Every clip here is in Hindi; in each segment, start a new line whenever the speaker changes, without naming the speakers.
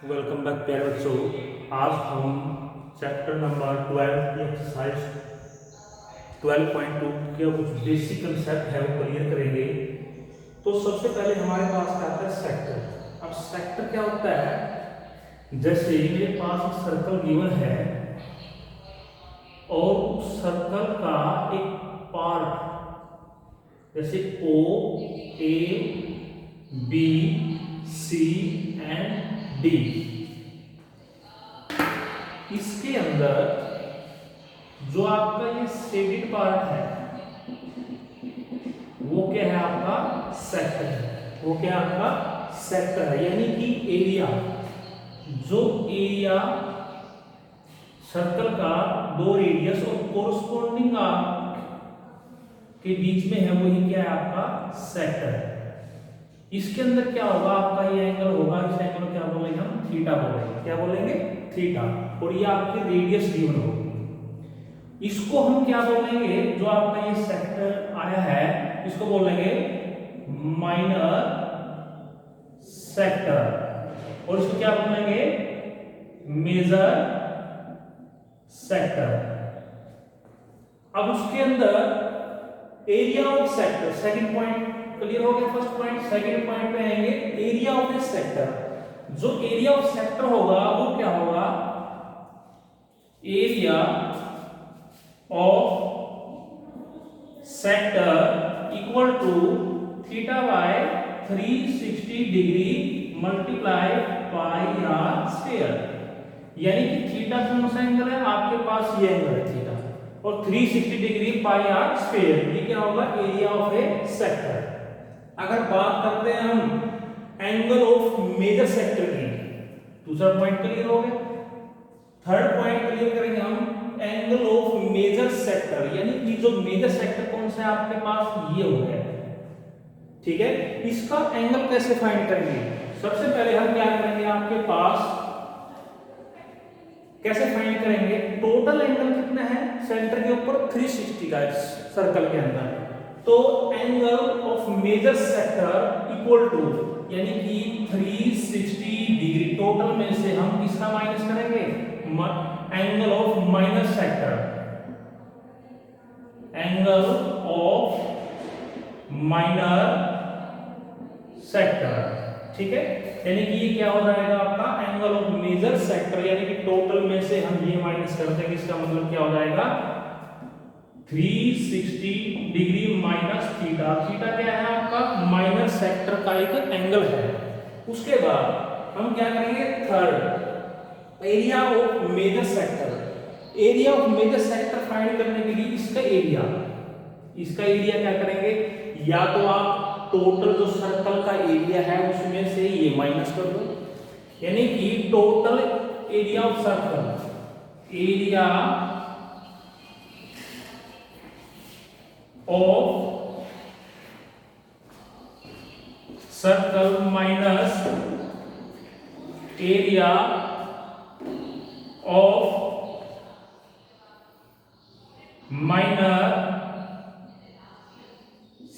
वेलकम बैक प्यारे बच्चों। आज हम चैप्टर नंबर 12 की एक्सरसाइज 12.2 के कुछ बेसिक कंसेप्ट है वो क्लियर करेंगे। तो सबसे पहले हमारे पास क्या आता है सेक्टर। अब सेक्टर क्या होता है, जैसे मेरे पास एक सर्कल गिवन है और उस सर्कल का एक पार्ट जैसे O, A, B, C and D, इसके अंदर जो आपका ये शेडेड पार्ट है वो क्या है, आपका सेक्टर है। वो क्या है, आपका सेक्टर है, यानी कि एरिया। जो एरिया सर्कल का दो रेडियस और कोरस्पॉन्डिंग आर्क के बीच में है वही क्या है, आपका सेक्टर है। इसके अंदर क्या होगा, आपका ये एंगल होगा, इस एंगल को क्या बोलेंगे हम, थीटा बोलेंगे। क्या बोलेंगे, थीटा। और ये आपकी रेडियस गिवन होगी। इसको हम क्या बोलेंगे, जो आपका ये सेक्टर आया है इसको बोलेंगे माइनर सेक्टर, और इसको क्या बोलेंगे, मेजर सेक्टर। अब उसके अंदर area of sector, second point clear हो गया। फर्स्ट पॉइंट, सेकंड पॉइंट पे आएंगे एरिया ऑफ दिस सेक्टर। जो एरिया ऑफ सेक्टर होगा वो क्या होगा, area of sector equal to theta by 360 degree multiply pi are square. यानी कि थीटा कौन सा एंगल है, आपके पास ये एंगल है थीटा, और 360 डिग्री पाई आर स्क्वायर, ये क्या होगा, एरिया ऑफ ए सेक्टर। अगर बात करते हैं हम एंगल ऑफ मेजर सेक्टर की, दूसरा पॉइंट क्लियर हो गया। थर्ड पॉइंट क्लियर करेंगे हम एंगल ऑफ मेजर सेक्टर, यानी कि जो मेजर सेक्टर कौन सा है आपके पास, ये हो गया। ठीक है, इसका एंगल कैसे फाइंड करेंगे, सबसे पहले हम क्या करेंगे, आपके पास कैसे फाइंड करेंगे, टोटल एंगल कितना है सेंटर के ऊपर, 360 का सर्कल के अंदर। तो angle of major sector equal to, यानी कि 360 डिग्री, टोटल में से हम किसका माइनस करेंगे, angle of minor sector, angle of minor sector. ठीक है, यानी कि ये क्या हो जाएगा आपका एंगल ऑफ मेजर सेक्टर, यानी कि टोटल में से हम ये माइनस करते हैं, इसका मतलब क्या हो जाएगा 360 डिग्री माइनस थीटा। थीटा क्या है आपका, माइनर सेक्टर का एक एंगल है। उसके बाद हम क्या करेंगे, third area of major sector. Area of major sector find करने के लिए इसका एरिया क्या करेंगे, या तो आप टोटल जो सर्कल का एरिया है उसमें से ये माइनस कर दो, यानी कि total area of circle, area of circle minus area of minor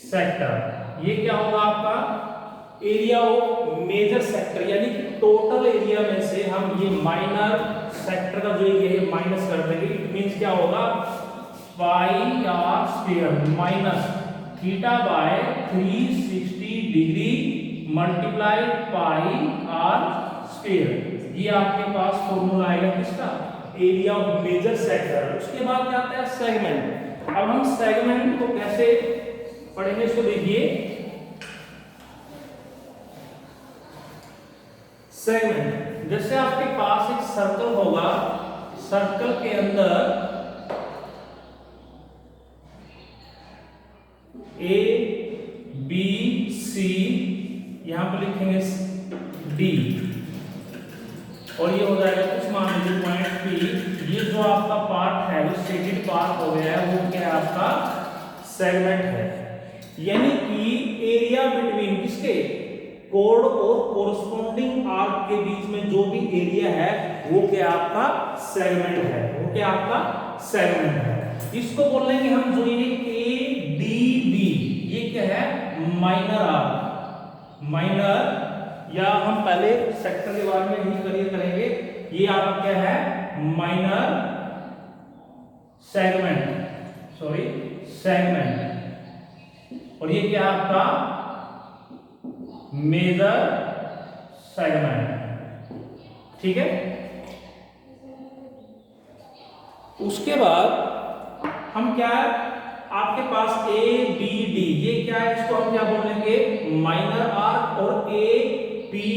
sector. ये क्या होगा आपका एरिया ऑफ मेजर सेक्टर, यानी कि टोटल एरिया में से हम ये माइनर सेक्टर का जो एरिया है माइनस कर देंगे। इट मींस क्या होगा, pi are square minus theta by 360 degree multiply pi are square. ये आपके पास फॉर्मूला आएगा किसका, एरिया ऑफ मेजर सेक्टर। उसके बाद क्या आता है सेगमेंट। अब हम सेगमेंट को कैसे पढ़ेंगे, इसको देखिए। सेगमेंट, जैसे आपके पास एक सर्कल होगा, सर्कल के अंदर ए बी सी, यहां पर लिखेंगे डी, और ये हो जाएगा कुछ मान लीजिए पॉइंट पी। ये जो आपका पार्ट है, जो शेडेड पार्ट हो गया है, वो क्या है, आपका सेगमेंट है। यानी कि एरिया बिटवीन किसके, कोड और कोरस्पॉन्डिंग आर्क के बीच में जो भी एरिया है वो क्या आपका सेगमेंट है, वो क्या आपका सेगमेंट है। इसको बोलेंगे हम, जो ये ए डी बी, ये क्या है, माइनर आर्क, माइनर या हम पहले सेक्टर के बारे में ही क्लियर करेंगे। ये आपका क्या है, माइनर सेगमेंट, सेगमेंट, और ये क्या है आपका मेजर सेगमेंट। ठीक है, उसके बाद हम क्या, आपके पास ए बी डी, ये क्या है, इसको हम क्या बोलेंगे, माइनर आर्क, और ए पी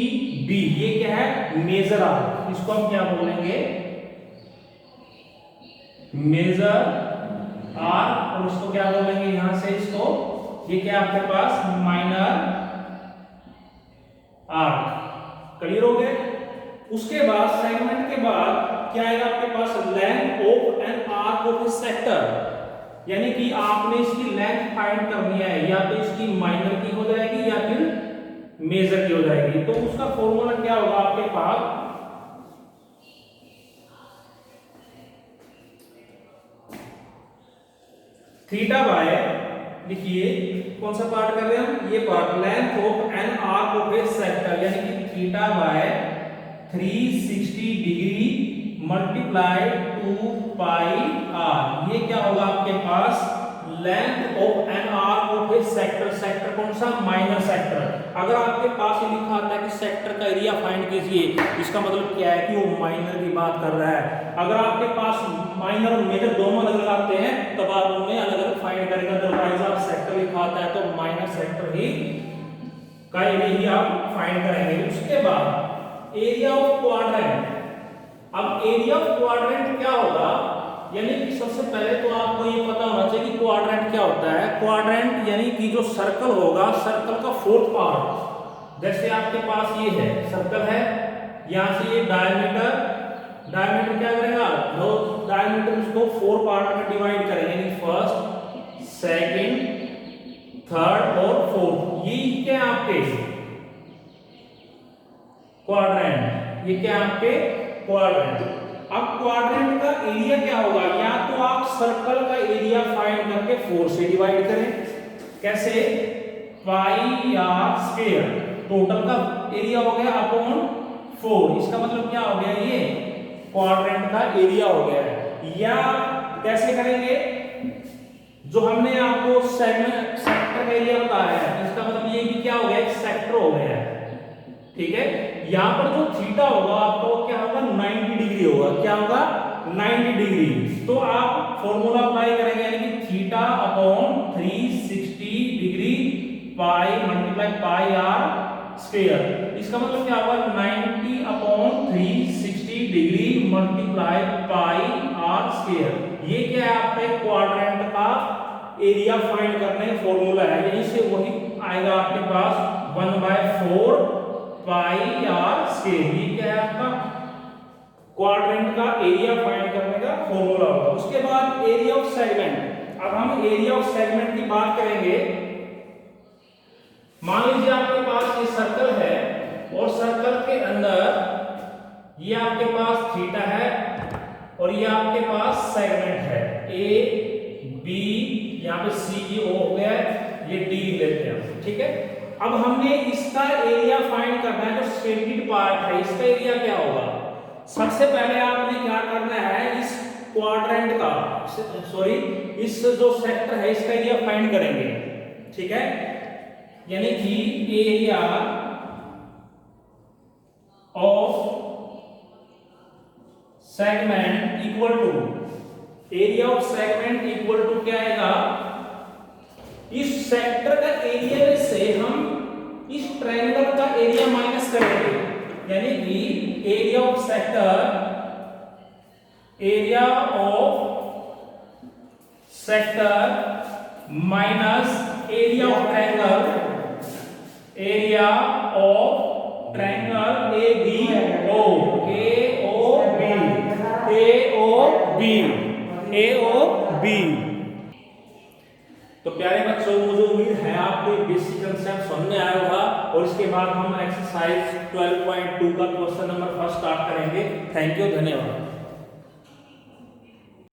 बी ये क्या है, मेजर आर्क, इसको हम क्या बोलेंगे, मेजर आर्क, और इसको क्या बोलेंगे यहां से, इसको ये क्या आपके पास माइनर आर्क। क्लियर हो गए। उसके बाद सेगमेंट के बाद क्या आएगा आपके पास, length of an arc of a sector, यानी कि आपने इसकी लेंथ फाइंड करनी है, या तो इसकी माइनर की हो जाएगी या फिर मेजर की हो जाएगी। तो उसका फॉर्मूला क्या होगा आपके पास, थीटा बाय, देखिए कौन सा पार्ट कर रहे हैं हम, ये part, length of an arc of a sector, यानी कि theta by 360 degree multiply 2 pi R, ये क्या होगा आपके पास, length of an arc of a sector, sector कौन सा, माइनर सेक्टर। अगर आपके पास ये लिखा आता है कि सेक्टर का एरिया फाइंड कीजिए, इसका मतलब क्या है कि वो माइनर की बात कर रहा है। अगर आपके पास माइनर और मेजर दोनों अलग अलग आते हैं तब आप उन्हें अलग अलग फाइंड करेंगे, अदरवाइज आप सेक्टर लिखा आता है तो माइनर सेक्टर ही का एरिया ही आप फाइंड करेंगे। उसके बाद एरिया ऑफ क्वाड्रेंट, अब एरिया ऑफ क्वाड्रेंट क्या होगा, यानी कि सबसे पहले तो आपको ये पता होना चाहिए कि क्वाड्रेंट क्या होता है। क्वाड्रेंट यानी कि जो सर्कल होगा, सर्कल का फोर्थ पार्ट, जैसे आपके पास ये है सर्कल है, यहां से ये डायमीटर, डायमीटर क्या करेगा, दो डायमीटर उसको 4 पार्ट में डिवाइड करेंगे, यानी फर्स्ट, सेकंड, थर्ड और फोर्थ, ये क्या है आपके क्वाड्रेंट, ये क्या है आपके क्वाड्रेंट। अब क्वाड्रेंट का एरिया क्या होगा, या तो आप सर्कल का एरिया फाइंड करके 4 से डिवाइड करें, कैसे, पाई आर स्क्वायर, टोटल का एरिया हो गया अपॉन 4, इसका मतलब क्या हो गया, ये क्वाड्रेंट का एरिया हो गया है। या कैसे करेंगे, जो हमने आपको सेगमेंट सेक्टर का एरिया बताया है, इसका मतलब ये कि क्या हो गया, एक सेक्टर हो गया है। ठीक है, यहां पर जो थीटा होगा आपका वो क्या होगा, 90 डिग्री होगा, क्या होगा, 90 डिग्री। तो आप फॉर्मूला अप्लाई करेंगे, यानी कि theta upon 360 degree pi multiply pi are square, इसका मतलब क्या होगा, 90 upon 360 degree multiply pi are square. ये क्या है, आपका क्वाड्रेंट का एरिया फाइंड करने का फॉर्मूला है, यहीं से वही आएगा आपके पास 1/4 पाई आर स्क्वायर। ये क्या है आपका क्वाड्रेंट का एरिया फाइंड करने का फॉर्मूला होगा। उसके बाद एरिया ऑफ सेगमेंट, अब हम एरिया ऑफ सेगमेंट की बात करेंगे। मान लीजिए आपके पास ये सर्कल है और सर्कल के अंदर ये आपके पास थीटा है और ये आपके पास सेगमेंट है, ए बी, यहाँ पे सी जी ओ हो गया है, ये डी लेते हैं। ठीक है, अब हमने इसका एरिया फाइंड करना है, जो शेडेड पार्ट है इसका एरिया क्या होगा। सबसे पहले आपने क्या करना है, इस क्वाड्रेंट का, सॉरी इस जो सेक्टर है इसका एरिया फाइंड करेंगे। ठीक है, यानी कि area of segment equal to, area of segment equal to क्या आएगा, इस सेक्टर का एरिया में से हम इस ट्रायंगल का एरिया माइनस करेंगे, यानी कि area of sector, area of sector minus area of triangle, area of triangle A B O, A O B, A O B, A O B. तो प्यारे बच्चों, मुझे उम्मीद है आपको बेसिक कंसेप्ट समझ में आया होगा और इसके बाद हम एक्सरसाइज 12.2 का क्वेश्चन नंबर 1 स्टार्ट करेंगे। थैंक यू, धन्यवाद।